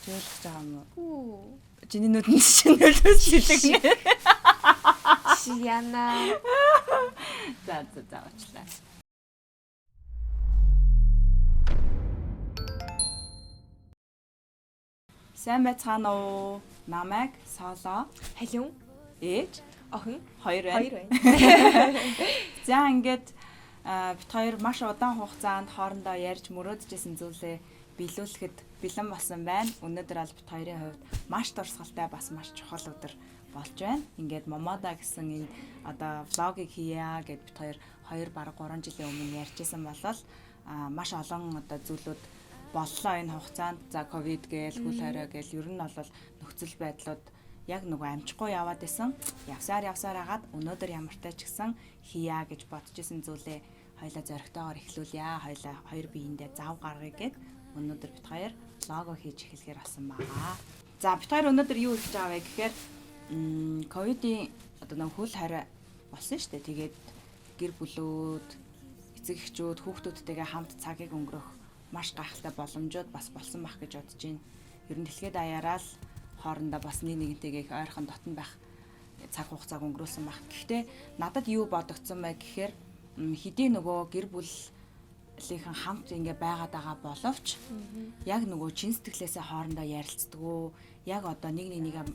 Зөөлөх гэж байгаа юм уу? Хүү. Чиний нүдэнд чинь нөлөөс илэг. Чи яна. За очлаа. Сайн байцгаана уу? Намайг Соло, Халиун. ээж, Охин. хоёр байна. За ингээд бит хоёр маш удаан хугацаанд хоорондоо ярьж мөрөөдчихсэн зүйлээ биелүүлэхэд бэлэн болсон байна. Өнөөдөр аль бит хоёрын хувьд маш дурсгалтай бас маш чухал өдөр болж байна. Ингээд Момода гэсэн энэ одоо влогыг хийя гэд бит хоёр бараг 3 жилийн өмнө ярьжсэн болол маш олон одоо зүйлүүд боллоо энэ хугацаанд. За ковид гээл хүл хорой гээл ер нь бол нөхцөл байдлууд яг нөгөө амжихгүй яваад исэн. Явсаар агаад өнөөдөр ямартай ч гэсэн хийя гэж бодож исэн зүйлээ хоёлаа зоригтойгоор эхлүүлье. Хоёр биеиндээ зав гаргая гэд өнөөдөр бит хоёр лого хийж эхлэхээр болсон байгаа. За бит хоёр өнөөдөр юу хийж байгаа вэ гэхээр ковидын одоо нөгөө хүл хорой болсон шүү дээ. Тэгээд гэр бүлүүд, эцэг эхчүүд, хүүхдүүдтэйгээ хамт цагийг өнгөрөх маш гайхалтай боломжууд бас болсон байх гэж бодож байна. Ер нь дэлхийд даяараа л хоорондоо бас нэгнтэйгээ их ойрхон дотн байх цаг хугацааг өнгөрүүлсэн байх. Гэхдээ надад юу бодогдсон бэ гэхээр хэдий нөгөө гэр бүлийнхэн хамт ингээ байгаад байгаа боловч яг нөгөө чин сэтгэлээсээ хоорондоо ярилцдаг. Яг одоо нэг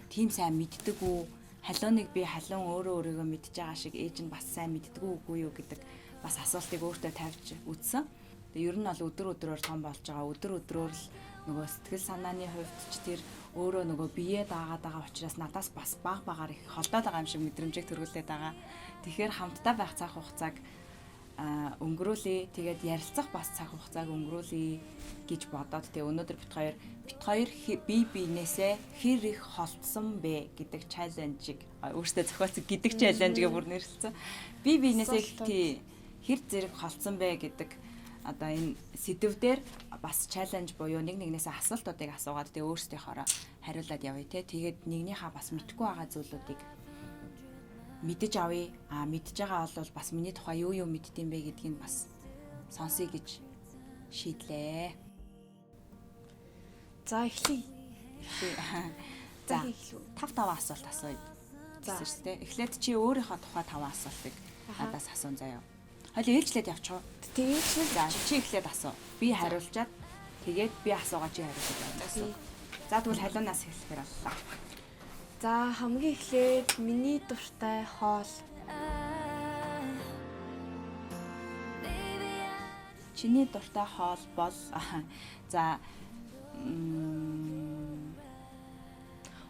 тийм сайн мэддэг үү? Халууныг би халуун өөрийгөө мэдж байгаа шиг ээж нь бас сайн мэддэг үгүй юу гэдэг бас асуултыг өөртөө тавьж үзсэн. Тэгээ ер нь бол өдрөөр том болж байгаа. Өдрөөр л нөгөө сэтгэл санааны хувьд ч тэр өөрөө нөгөө биеэ даагаад байгаа учраас надаас бас багаар их холдоод байгаа юм шиг мэдрэмжийг төрүүлээд байгаа. Тэгэхээр хамтдаа байх цаг хугацааг өнгөрүүлээ. Тэгээд ярилцах бас цаг хугацааг өнгөрүүлээ гэж бодоод тэгээ өнөөдөр бит хоёр бие биенээсээ хэр их холдсон бэ гэдэг чаленжийг өөртөө зохиоцсон гэдэг чаленжгээ бүр нэрлэлсэн. Бие биенээсээ хэр зэрэг холдсон бэ гэдэг одоо энэ сэдвээр бас чаленж буюу нэгнээсээ асуултуудыг асуугаад тэгээ өөрсдийнхоороо хариулаад явъя те. Тэгээд нэгнийхээ бас мэдгүй байгаа зүйлүүдийг мэдэж авъя. Мэдж байгаа бол бас миний тухай юу мэддэм бэ гэдгийг бас сонсъё гэж шийдлээ. За эхлэе. За 5 асуулт асууя. За тэ. Эхлээд чи өөрийнхөө тухай 5 асуултыг надаас асуун заяа. Хойл ээлжлээд явчих уу? Тэгээд за чи эхлээд асуу. Би хариулчаад тэгээд би асуугаа чи хариулж. За тэгвэл халуунаас эхлэхээр боллоо. За хамгийн эхлээд миний дуртай хоол. Чиний дуртай хоол бол за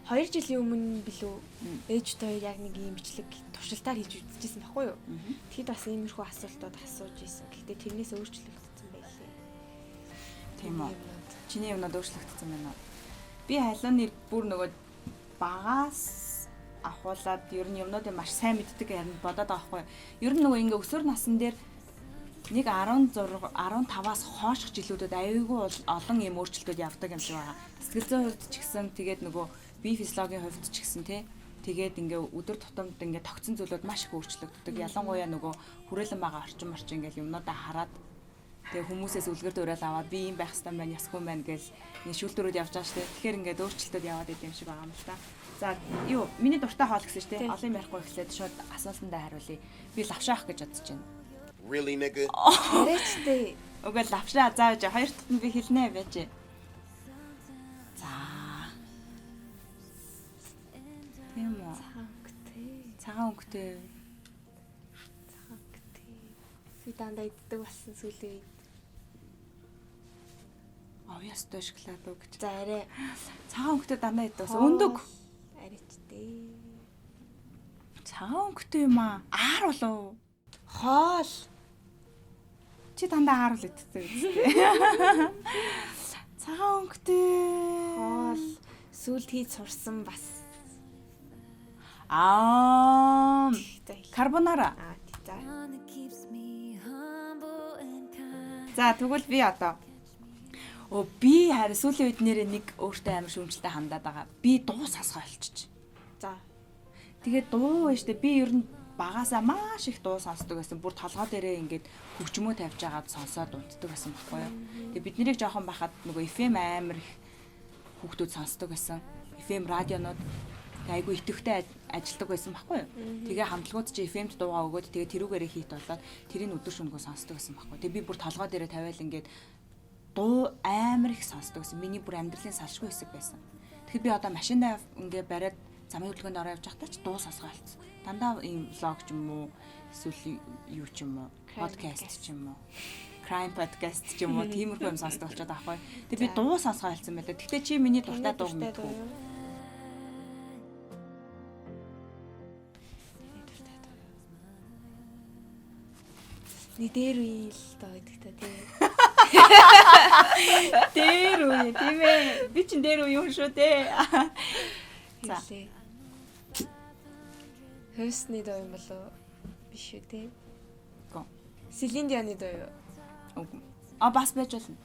2 жилийн өмнө билүү ээжтэй яг нэг юм бичлэг туршилтаар хийж үзчихсэн байхгүй юу? Тэгэхэд бас иймэрхүү асуултууд асууж ийсэн. Гэхдээ тэрнээс өөрчлөгдсөн байлээ. Тийм үү. Чиний юмнууд өөрчлөгдсөн байна уу? Би халууны бүр нөгөө багаас ахуулаад ер нь юмнуудыг маш сайн мэддэг харин бодоод байгаа байхгүй юу? Ер нь нөгөө ингээ өсвөр насн дээр нэг 15-аас хойших жилүүдэд аюулгүй олон юм өөрчлөлтүүд явдаг юм шиг байгаа. Сэтгэл зүйн хувьд ч гэсэн тэгээд нөгөө бие физиологийн хувьд ч гэсэн тэгээд ингээ өдөр тутамд ингээ тогтсон зүйлүүд маш их өөрчлөгддөг. Ялангуяа нөгөө хүрээлэн байгаа орчин ингээл юмнуудаа хараад тэгээ хүмүүсээс үлгэр дуурайл аваад би юм байх хэрэгтэй байна, ясгүй байна гэж нэг шүүлтүүрүүд явж байгаа шүү дээ. Тэгэхээр ингээд өөрчлөлтүүд яваад идэм шиг байгаа юм л та. За юу миний дуртай хоол гэсэн шүү дээ. Олон юм ярихгүй эхлээд шууд асуултандаа хариулъя. Би лавшаа авах гэж бодож байна. Really nigga? Яриачтэй. Уг лавшаа зааж хоёр дахь нь би хэлнэ байж. За. Тийм үү. Цагаан өнгөтэй. Би дандаа иддэг болсон сүүлийн үед. Ястой шоколад уу гэж. За арай цагаан өнгөтэй дандаа иддэг. Өндөг. Арайчтэй. Цагаан өнгөтэй юм аа. Аар болов. Хоол. Чи дандаа аар л иддэг. Цагаан өнгөтэй хоол. Сүүлд хийж сурсан бас. Карбонара. За тэгвэл би одоо би харин сүүлийн үед нэрээ нэг өөртөө амар шүүмжлэлтэй хандаад байгаа. Би дуу сонсгоо олчих. За. Тэгээд дуу вэ штэ би ер нь багаасаа маш их дуу сонсдог байсан. Бүр толгой дээрээ ингээд хөгжмөө тавьж агаад сонсоод унтдаг байсан байхгүй юу. Тэгээд бид нэрийг жоохон бахад нөгөө FM амар их хүүхдүүд сонсдог байсан. FM радионууд айгүй итэвхтэй ажилладаг байсан байхгүй юу? Тэгээ хамтлагууд чи FM-д дуугаа өгөөд тэгээ тэрүүгээрээ хийт болоод тэрийг өдөр шөнөгүй сонсдог байсан байхгүй. Тэгээ би бүр толгой дээрээ тавиал ингээд дуу амар их сонсдог байсан. Миний бүр амьдралын салшгүй хэсэг байсан. Тэгэхээр би одоо машиндаа ингээд бариад замын хөдөлгөөнд ороо явж байхдаа ч дуу сонсгоо болсон. Дандаа ийм влог ч юм уу эсвэл юу ч юм уу подкаст ч юм уу crime podcast ч юм уу тиймэрхүү юм сонсдог болчиход байгаа байхгүй. Тэгээ би дуу сонсгоо болсон байлаа. Гэхдээ чи миний дуртай дууг мэдгүй. Нэг дээр үе л доо гэдэг та тий. Дээр үе тийм ээ. Би чин дээр үе юм шүү дээ. За. Хөөсний доо юм болоо биш үү тий. Гоо. Селин Дианы доо юу? Үгүй. Бас байж болно.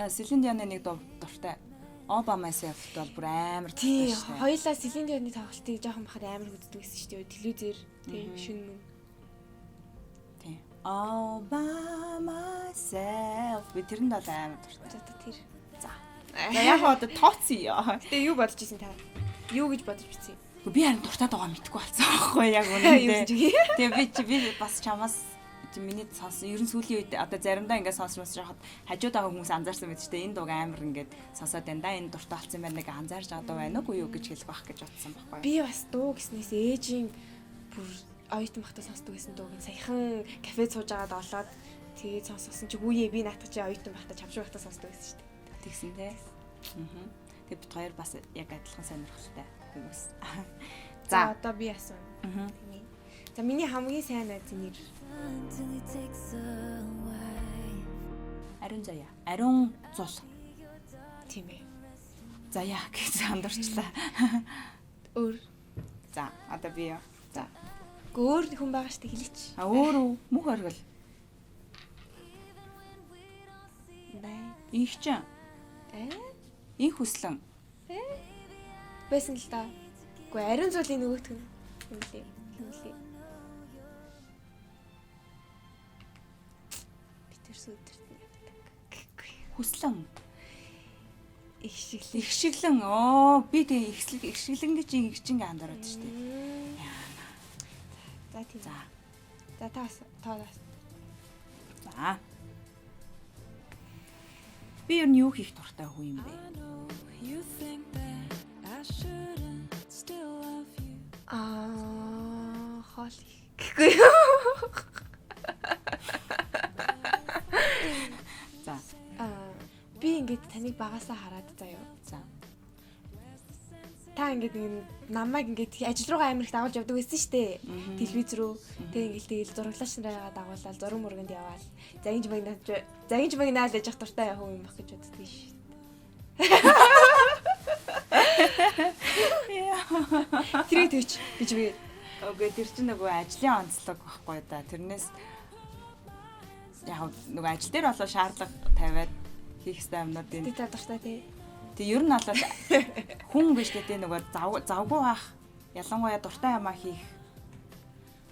Селин Дианы нэг дуртай. All by myself бол бүр амар тий. Хоёулаа Селин Дианы тоглолтыг жоохон бахад амар үздэг гэсэн шүү дээ. Телевизээр тий шүн мөн. Тий. All by myself. Би тэрэнд бол амар дуртай. За тэр. За. Яг одоо тооцъё. Гэтэ юу бодож ийсэн та? Юу гэж бодож бичсэн? Би харин дуртай байгаа мэдгүй болсон байхгүй яг үнэндээ. Тэгээ би бас чамаас миний сонсон ерөн сүүлийн үед одоо заримдаа ингээд сонсож байхад хажууд байгаа хүмүүс анзаарсан мэт ч тэ энэ дууг амар ингээд сонсоод байна да энэ дуртай болсон байна нэг анзаарч байгаа дуу байна уу юу гэж хэлэх байх гэж бодсон байхгүй. Би бас дуу гэснээс ээжийн бүр оюутан бахта сонсдог гэсэн дууг саяхан кафед сууж байгаад олоод тэгээд сонссон чи хүүе би наатах чи оюутан бахта чавшиг бахта сонсдог гэсэн шүү дээ. Тэгсэн те. Тэгээд бид хоёр бас яг адилхан сонирхолтой хүмүүс. За одоо би асууя. За миний хамгийн сайн найзын нэр Ариун Заяа. Ариун Зул. Тийм ээ. Заяа гэж хандурчлаа. Өөр. За одоо би юу? За. Өөр хүн байгаа штэ хэлээч. Өөр үү? Мөх оргил. Бай. Их ч. Их хүслэн. Байсан л да. Гэхдээ Ариун Зулын нөгөөх нь юм лээ. Хүслэн их шиглэн би тэг их шиглэн гэж ингээжингээ андараад штэ. За тийм. За таас. За. Би юу юу хийх дуртай хүн юм бэ? Хоол гэхгүй юу? За. Би ингээд таныг багасаа хараад заяа. За. Та ингээд намайг ингээд ажил руугаа амирх дагуулж явдаг байсан шүү дээ. Телевиз рүү. Тэг ингээд тэгэл зураглаач нараа дагуулаад зураг мөргөнд яваал. Загинж магнаал яж ах дуртай явах юм баг гэж боддөг шүү. Тэрийг тэгч гэж би. Окей, тэр чинь нөгөө ажлын онцлог байхгүй да. Тэрнээс яг нөгөө ажил дээр болоо шаардлага тавиад хийх ёстой юмнуудын. Тэ дуртай тий. Тэг ер нь болоо хүн биш гэдэг нөгөө завгүй байх ялангуяа дуртай юмаа хийх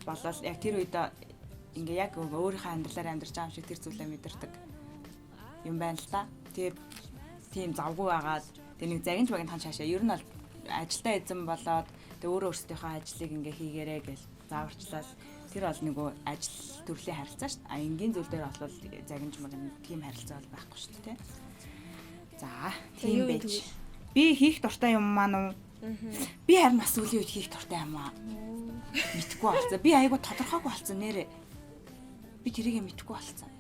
болол яг тэр үед ингээ яг өөрийнхөө амьдралаар амьдарч байгаа юм шиг тэр зүйлээ мэдэрдэг юм байна л та. Тэгээд тийм завгүй байгаад тэг нэг загинж багийн хан шаашаа ер нь бол ажилдаа эзэн болоод тэг өөрөө өөрсдийнхөө ажлыг ингээ хийгээрэй гэж зааварчлал тэр бол нөгөө ажил төрлийн харилцаа шүү дээ. Энгийн зүйл дээр бол загинж магин тийм харилцаа бол байхгүй шүү дээ. За тийм байж. Би хийх дуртай юм маань уу? Би харин бас үлийн үед хийх дуртай юм аа. Мэдхгүй болсон. Би айгу тодорхойгүй болсон нэрээ. Би тэрийг мэдхгүй болсон.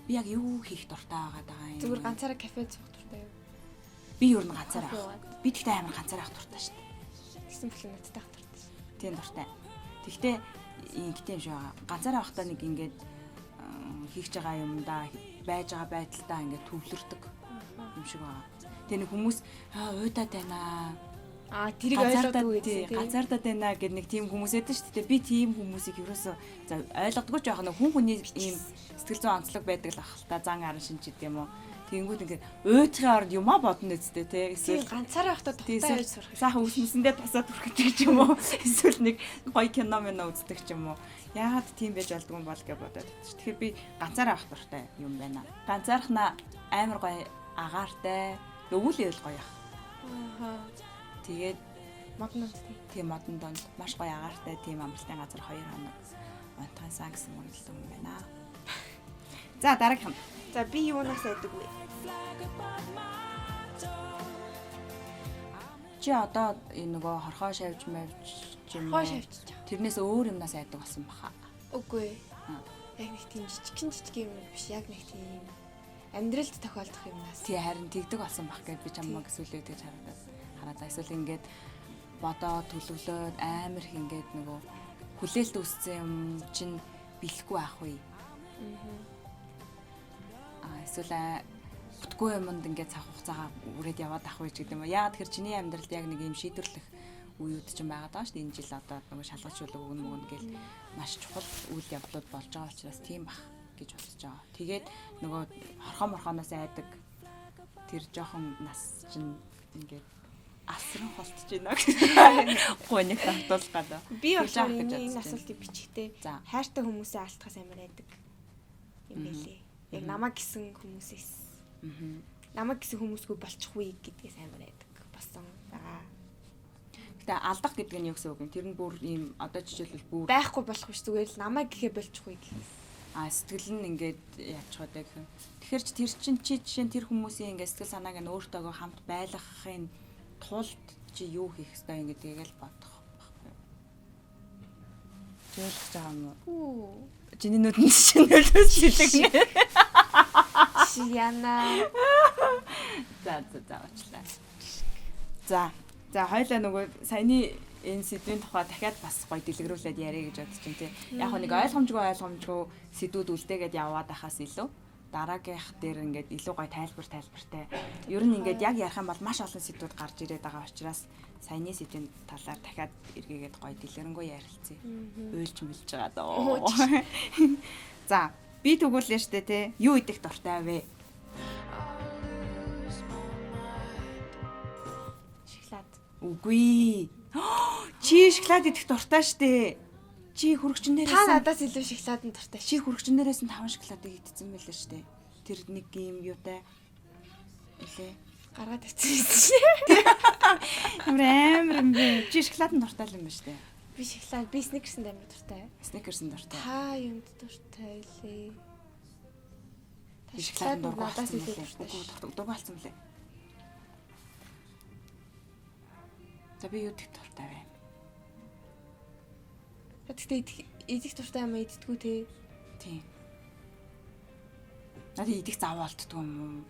Би яг юу хийх дуртай байгаа юм. Зүгээр ганцаараа кафед суух дуртай юу? Би юу н ганцаараа авах. Би тэгтээ амар ганцаараа авах дуртай шүү дээ. Гэсэн бүхэн надтай авах дуртай. Тийм дуртай. Тэгтээ ингэтэй юм шиг байгаа. Ганцаараа авахдаа нэг ингээд хийх байгаа юмдаа байж байгаа байдалдаа ингээд төвлөрдөг юм шиг байгаа. Тэгээ нэг хүмүүс уйдаад байна. Тэрийг ойлгодгүй гэдэг. Ганцаардаад байна гэд нэг тийм хүмүүс байдаг шүү дээ. Би тийм хүмүүсийг ерөөсөө ойлгодгүй ч яах нь хүн хүний ийм сэтгэл зүйн онцлог байдаг л ах л та зан арын шинж гэдэг юм уу. Тэнгүүд ингээд уйдхын оронд юмаа бодно үсттэй те. Эсвэл ганцаараа байхдаа дутаа яаж сурах. Саахан үсмэсэндээ тасаад хүрэх ч юм уу. Эсвэл нэг гоё кино мэнэ үздэг ч юм уу. Яагаад тийм байж болдгүй юм бол гэж бодоод байдаг шүү. Тэгэхээр би ганцаараа авах дуртай юм байна. Ганцаархнаа амар гоё агаартай өвөл гоё ах. Аа. Тэгээд Модон тийм модон донд маш гоё агаартай тийм амралтын газар 2 хоног онтгойсан гэсэн мөрөлдсөн юм байна. За дараагийнх нь. За би юунаас айдаг вэ? Чи одоо энэ нөгөө хорхоо шавж мавж юм Хоо шавьчих. тэрнээс өөр юмнаас айдаг болсон баха. Үгүй. Яг нэг тийм жижиг юм биш. Яг нэг тийм амьдралд тохиолдох юмнаас. Тий харин тэгдэг болсон бах гэж би чамаг сүлээ тэгж хараад эсвэл ингээд бодоо төлөвлөөд амар их ингээд нөгөө хүлээлт үүссэн юм чинь бэлэхгүй байх вэ. Эсвэл бүтггүй юмд ингээд цаг хугацаагаа үрээд яваад ах вэ гэдэг юм. Яагаад тэгэхээр чиний амьдралд яг нэг юм шийдвэрлэх үеуд ч юм байгаа даа шүү дээ. Энэ жил одоо нөгөө шалгалт шүлэг өгнө гэл маш чухал үйл явдлууд болж байгаа учраас тийм бах гэж бодож байгаа. Тэгээд нөгөө хорхоо морхоноос айдаг тэр жоохон нас чинь ингээд асран холтож байна гэх гонёг тавтуулах гэдэг. Би болохоор энэ асуултыг бичгтээ хайртай хүмүүсээ алдахаас амар айдаг юм байлээ. Яг намайг гисэн хүмүүсээс. Намайг гисэн хүмүүсгүй болчихгүй гэдгээс амар айдаг болсон байгаа. Гэтэ алдах гэдэг нь юу гэсэн үг юм? Тэр нь бүр ийм одоо жишээлбэл бүр байхгүй болох биш зүгээр л намайг гэхээ болчихгүй гэх. Сэтгэл нь ингээд яачихад байх юм. Тэгэхээр тэр чинь чи жишээ нь тэр хүмүүсийн ингээд сэтгэл санааг нь өөртөөгөө хамт байлгахын тулд чи юу хийх ёстой юм гэдгийг л бодох байхгүй. Зөвлөж байгаа юм уу? Чиний нүдэнд чинь нөлөөс шилэгнэ. Чи яна. За очлаа. За хоёлаа нөгөө саяны энэ сэдвийн тухай дахиад бас гоё дэлгэрүүлээд яриа гэж бодож байна тий. Яг нэг ойлгомжгүй сэдвүүд үлдээгээд яваад ахаас илүү дараагийнх дээр ингээд илүү гоё тайлбартай. Ер нь ингээд яг ярих юм бол маш олон сэдвүүд гарч ирээд байгаа учраас саяны сэдвийн талаар дахиад эргээгээд гоё дэлгэрэнгүй ярилцъя. Уйлж мэлж байгаа доо. За би тэгүүлээ штэ тий. Юу идэх дуртай вэ? Шоколад. Үгүй. Чи шоколад идэх дуртай штэ. Чи хүрэгчнэрээс та надаас илүү шоколадын дуртай. Чи хүрэгчнэрээс нь 5 шоколадыг идсэн байлээ штэ. Тэр нэг юм юутай. Илээ. Гаргаад авчихсан. Амар юм бэ. Чи шоколадын дуртай юм ба штэ. Би шоколад, би сникерсэнд амар дуртай. Сникерсэнд дуртай. Та юунд дуртай лээ? Би шоколадын дуртай илүү дуртай. Дургуйлсан мөлий. За би юу идэх дуртай вэ? Тэгтээ идэх дуртай юм идтгүү те. Тийм. Надад идэх заваалтдгүй юм уу?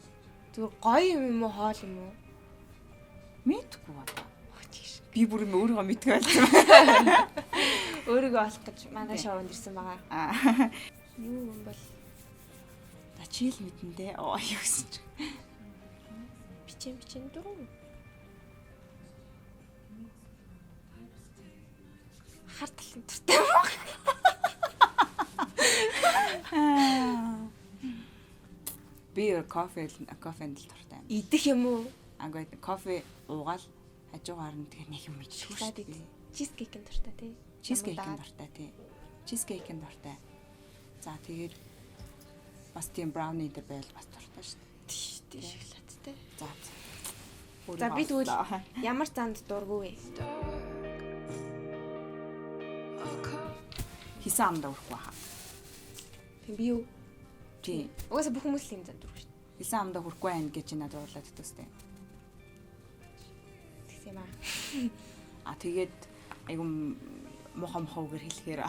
Зүгээр гоё юм уу, хоол юм уу? Мэдгүй байна. Би бүр өөрийгөө мэдгүй байлаа. Өөрийгөө олох гэж манай шоунд ирсэн байгаа. Юу юм бол чи л мэдэндээ. Оо юу гэсэн чи. Бичэн дуруу. Хар талын дуртай юм. Би кофенд л дуртай. Идэх юм уу? Агаа кофе уугаал хажуугаар нь тэгээ нэг юм идчихгүй шүү дээ. Чизкейкийн дуртай тий. Чизкейкийн дуртай тий. Чизкейкийн дуртай. За тэгээд бас тийм брауни дээр байл бас дуртай шүү дээ. Тий шоколадтай. За. За би тэгвэл ямар занд дургүй вэ? Хисэн амдаа өрөхгүй хаа. Тийм би юу? Тий. Угаасаа бүх хүмүүс л юм занд дургүй шүү дээ. Хисэн амдаа хүрхгүй байх гэж надад уурлаад өгдөөстэй. Тэгсэн юм аа. Тэгээд айгу мохомхоо үгээр хэлэхээр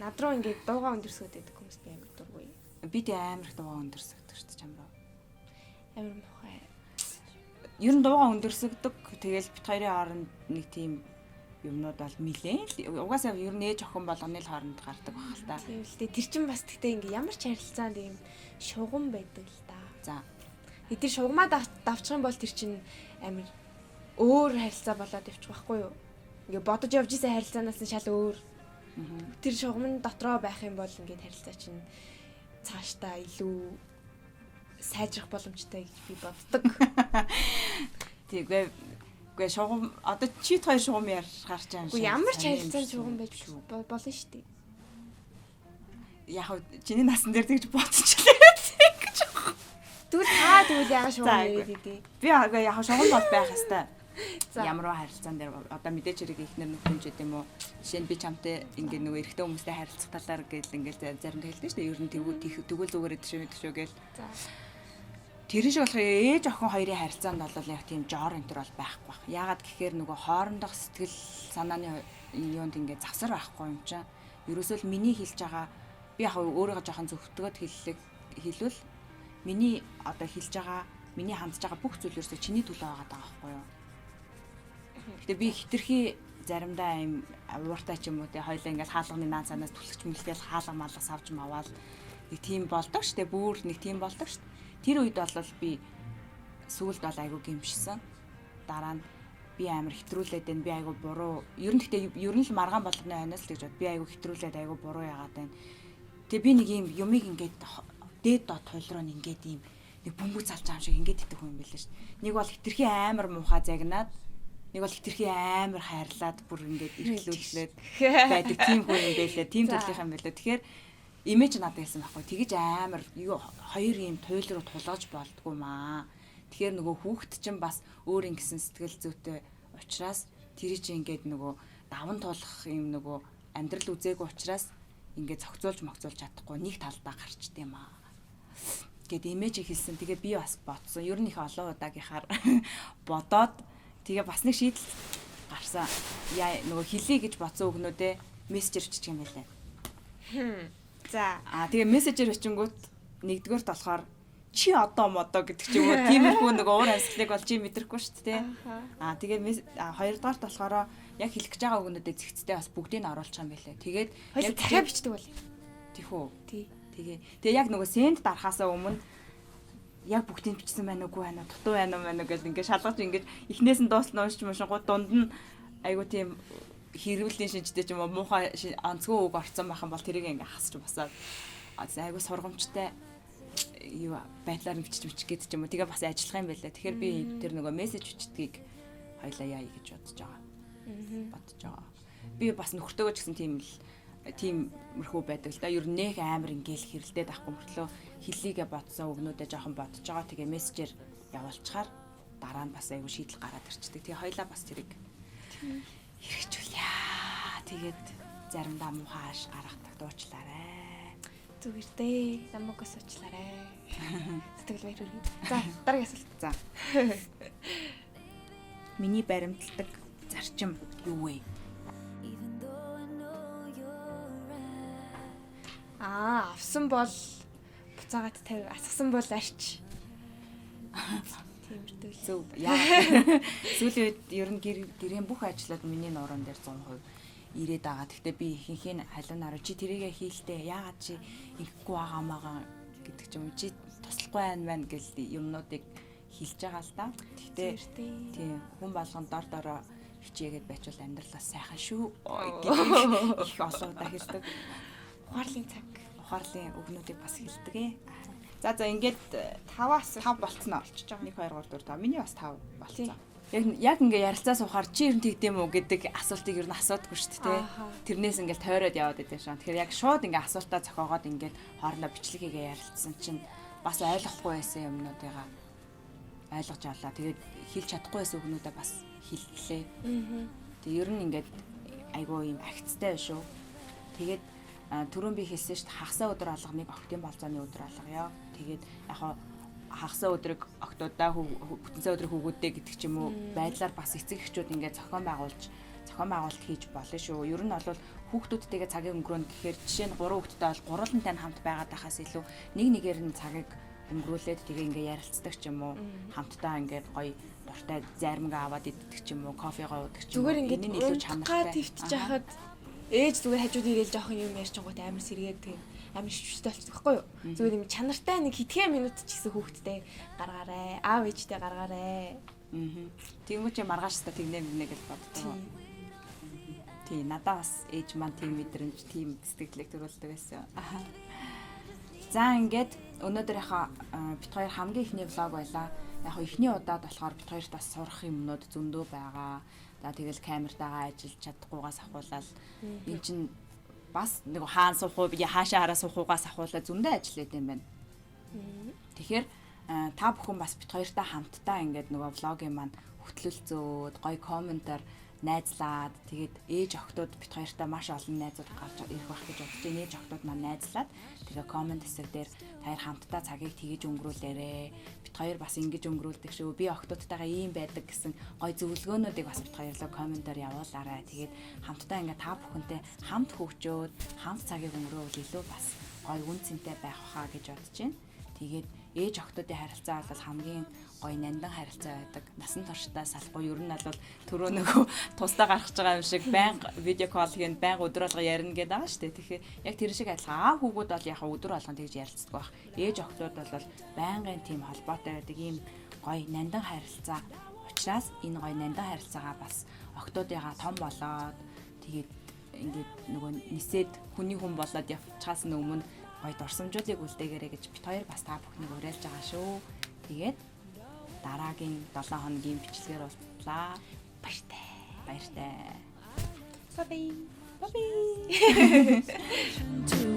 над руу ингээд дуугаа өндөрсгöd байдаг хүмүүс би амар дургүй. Би тэ амар их дуугаа өндөрсгдөг шүү дээ чам руу. Амар мохоо. Ер нь дуугаа өндөрсгдөг. Тэгэл бит хоёрын хооронд нэг тийм юмнууд бол нилээн. Угаасаа ер нь ээж охин болгоны л хооронд гардаг баг л та. Тийм л дээ. Тэр чин бас тэгтээ ингээ ямар ч харилцаанд ийм шугам байдаг л да. За. Тэр шугамаа давчих юм бол тэр чин амар өөр харилцаа болоод явчих байхгүй юу? Ингээ бодож явж исэн харилцаанаас нь шал өөр. Тэр шугамн дотроо байх юм бол ингээ харилцаа чинь цаашдаа илүү сайжрах боломжтой гэж би боддог. Тэгээ шугам одоо чит хоёр шугам гарч байгаа юм шиг. Ямар ч харилцаанд шугам байж болно шүү дээ. Яг чиний насан дээр тэгж бодчихлээ гэж. Тэгвэл та тэгвэл яагаад шугам яриад идэв? Би яг шугам бол байх хэвээр. За. Ямар харилцаан дээр одоо мэдээж хэрэг ихнэр нөхөн ч гэдэм үү. Жишээ нь би чамтай ингээ нөгөө эрэгтэй хүмүүстэй харилцах талаар гэл ингээ заримдаа хэлдэг шүү дээ. Ер нь тэгвэл зүгээр шүү гээл. За. Тэр шиг болох ээж охин хоёрын харилцаанд бол яг тийм жоор энтер бол байхгүй баг. Яагаад гэхээр нөгөө хоорондох сэтгэл санааны юунд ингээ завсар байхгүй юм чинь. Ерөөсөө л миний хэлж байгаа би яг өөрийгөө жоохон зөвхтгöd хэлвэл миний одоо хэлж байгаа миний хандж байгаа бүх зүйл ерөөсөө чиний төлөө байгаа даа байхгүй юу. Гэтэ би хитрхи заримдаа юм ууртай ч юм уу те хоёлаа ингээл хаалганы наан цанаас түлхэж мэлгээл хаалга малга савж маваад нэг тийм болдог штэ бүр нэг тийм болдог штэ. Тэр үед бол би сүүлд бол айгу гимшсэн. Дараа нь би амар хэтрүүлээд байна. Би айгу буруу. Ер нь л маргаан болгоны хойноос л гэж бод. Би айгу хэтрүүлээд айгу буруу яагаад байна. Тэгээ би нэг юм юмыг ингээд дээд дот хойлроо ингээд юм нэг бөмбөг залж байгаа юм шиг ингээд идэх хүн юм байлаа шүү. Нэг бол хитрхи амар муухай загнаад, нэг бол хитрхи амар хайрлаад бүр ингээд эргэлүүлээд байдаг тийм хүн юм байлаа. Тийм төрлийнх юм байлаа. Тэгэхээр имиж надад хэлсэн байхгүй. Тэгэж амар хоёр юм туйл руу тулгаж болдгоо маа. Тэгэхээр нөгөө хүүхэд чинь бас өөр ингэсэн сэтгэл зүйтэй учраас тэр чинь ингээд нөгөө даван тулах юм нөгөө амьдрал үзээгүй учраас ингээд цогцолж чадахгүй нэг талдаа гарчд юм аа. Гэт имиж хэлсэн. Тэгээ би бас бодсон. Ер нь их олон удаагийнхаар бодоод тэгээ бас нэг шийдэл гарсан. Яа нөгөө хэлий гэж бодсон өгнөдөө мессежэр өччих юм байлаа. За. Тэгээ мессежэр өчингүүт нэгдүгээрт болохоор чи одоо модоо гэдэг ч юм уу тиймэрхүү нэг уур амьсгалыг бол чи мэдрэхгүй шүү дээ. Тэгээ хоёрдугаарт болохоор яг хэлэх гэж байгаа өгнөдөө зэгцтэй бас бүгдийг нь оруулчих юм байлаа. Тэгээд яг дахиад бичдэг бол. Тийхүү. Тий. Тэгээ яг нөгөө сенд дарахаасаа өмнө яг бүгдийг бичсэн байна уугүй байна дутуу байна уу гэж ингээд шалгаж ингээд эхнээс нь дуусна уушч машингууд дунд нь айгу тийм хэрвэлийн шинжтэй ч юм уу муухай онцгой үг орцсон байх юм бол тэрийг ингээ хасч босоод айгу сургамжтай юу байдлаар бичиж гээд ч юм уу тэгээ бас ажиллах юм байлаа. Тэгэхээр би тэр нөгөө мессеж бичдгийг хоёлаа яа гэж бодож байгаа. Би бас нөхөртөөгөө ч гэсэн тиймэрхүү байдаг л да. Ер нь нэх амар ингээл хэрэлдээд авахгүй мөртлөө хэллийгээ бодсон өгнүүдээ жоохон бодож байгаа. Тэгээ мессежээр явуулчихаар дараа нь бас айгу шийдэл гараад ирчдэг. Тэгээ хоёлаа бас тэрийг хэрэгжүүлье. Тэгээд заримдаа муухайш гаргадаг дуучлаарай. Зүгээр дээ. Намайгаас уучлаарай. Сэтгэл баяр хүргэе. За, дараагийн асуулт. За. Миний баримтлагдаг зарчим юу вэ? Авсан бол буцаагаад тавь, асгасан бол арч. Тиймэрдүү. Зөв. Яа. Сүүлийн үед ер нь гэрийн бүх ажлууд миний нуурын дээр 100% ирээд байгаа. Гэхдээ би ихэнхийн халуунаар чи тэрийгэ хийлтэй. Яагаад чи ингэхгүй байгаамаа гэдэг ч юм уу. Чи туслахгүй байна гэл юмнуудыг хэлж байгаа л да. Гэхдээ тийм хүн болгон дор дороо хичээгээд байчвал амьдралаас сайхан шүү гэдэг их олон удаа хэлдэг. Ухаарлын өгнүүдийг бас хэлдэг ээ. За ингээд 5-аас 5 болцсон орчиж байгаа. 1 2 3 4 5. Миний бас 5 болцсон. Яг ингээ ярилцаа суухаар чи ер нь тэгдэм үү гэдэг асуултыг ер нь асуудаггүй шүү дээ. Тэрнээс ингээл тойроод яваад идэв шээ. Тэгэхээр яг шууд ингээ асуултаа зохиогоод ингээд хоорондоо бичлэг хийгээ ярилцсан чинь бас ойлгохгүй байсан юмнуудыгаа ойлгож авлаа. Тэгээд хэлж чадахгүй байсан өгнүүдээ бас хэллээ. Тэг ер нь ингээд айгүй юм агцтай байх шүү. Тэгээд түрүүн би хэлсэн шүү дээ хагасаа өдөр алганыг октийн болцооны өдөр алгая. Тэгээд яг хагасаа өдрийг октодоо бүтэнсээ өдрийг хүүгүүдтэй гэдэг ч юм уу байдлаар бас эцэг эхчүүд ингээд зохион байгуулалт хийж болно шүү. Ер нь бол хүүхдүүдтэйгээ цагийг өнгөрөөнө гэхээр жишээ нь 3 хүүхэдтэй бол гурвантай нь хамт байгаад байхаас илүү нэгээр нь цагийг өнгөрүүлээд тэгээ ингээ ярилцдаг ч юм уу хамтдаа ингээд гоё дуртай зармигаа аваад иддэг ч юм уу кофегоо уудаг ч юм уу зүгээр ингээд илүү чанартай твтж яхад ээж зүгээр хажууд ирэл жоохон юм ярьж байгаатай амар сэргээд тийм амар шүвштэй болчих байхгүй юу зүгээр юм чанартай нэг хитгэн минут ч гэсэн хүүхдтэй гаргаарай аав ээжтэй гаргаарай тэгмүү чи маргааштай тэгнэ мэнэ гэж боддог. Тийм надаа бас ээж маань тийм мэдрэмж тийм сэтгэлийг төрүүлдэг байсан. За ингээд өнөөдрийнхаа бит хоёр хамгийн ихний влог байлаа. Яг ихний удаад болохоор бит хоёрт бас сурах юмнууд зөндөө байгаа. За тэгэл камертаагаа ажиллаж чадахгүйгаас ахуулаад эн чинь бас нэг хаана суух уу би хаашаа хараа суух уугаас ахуулаад зөндөө ажиллаад юм байна. Тэгэхээр та бүхэн бас бит хоёртай хамтдаа ингээд нөгөө влогийн маань хөтлөлцөөд гоё комментаар найзлаад тэгээд ээж охтууд бит хоёртай маш олон найзууд гарч ирэх байх гэж бодож байна. Ээж охтууд маань найзлаад тэгээ коммент хэсэг дээр таяр хамтдаа цагийг тгийж өнгөрүүлээрэ. Бит хоёр бас ингэж өнгөрүүлдэг шүү. Би охтуудтайгаа ийм байдаг гэсэн гоё зөвлөгөөнүүдийг бас бит хоёрлоо комментаар явуулаарай. Тэгээд хамтдаа ингээд та бүхэнтэй хамт хөгжөөд хамт цагийг өнгөрөөвөл илүү бас гоё үн цэнтэй байх хаа гэж бодож байна. Тэгээд ээж охтуудын харилцаа бол хамгийн гоё нандан харилцаа байдаг. Насан туршдаа салбар ер нь бол түрүү нөгөө тусдаа гаргаж байгаа юм шиг байнга видео кол хийн байнга өдөр болго ярина гэдэг байгаа шүү дээ. Тэгэхээр яг тэр шиг адилхан аав хүүгүүд бол яг өдөр болгон тэгж ярилцдаг байх. Ээж охтууд бол байнгын тийм холбоотой байдаг ийм гоё нандан харилцаа. Учираас энэ гоё нандан харилцаагаа бас охтуудыгаа том болоод тэгээд ингээд нөгөө нисээд хүний хүн болоод явчихаас өмнө гоё дурсамжуудыг үлдээгээрэй гэж бит хоёр бас та бүхнийг уриалж байгаа шүү. Тэгээд дараагийн 7 хоногийн бичлэгээр уулзлаа. Баяртай. Баяртай. Bye bye. Bye bye.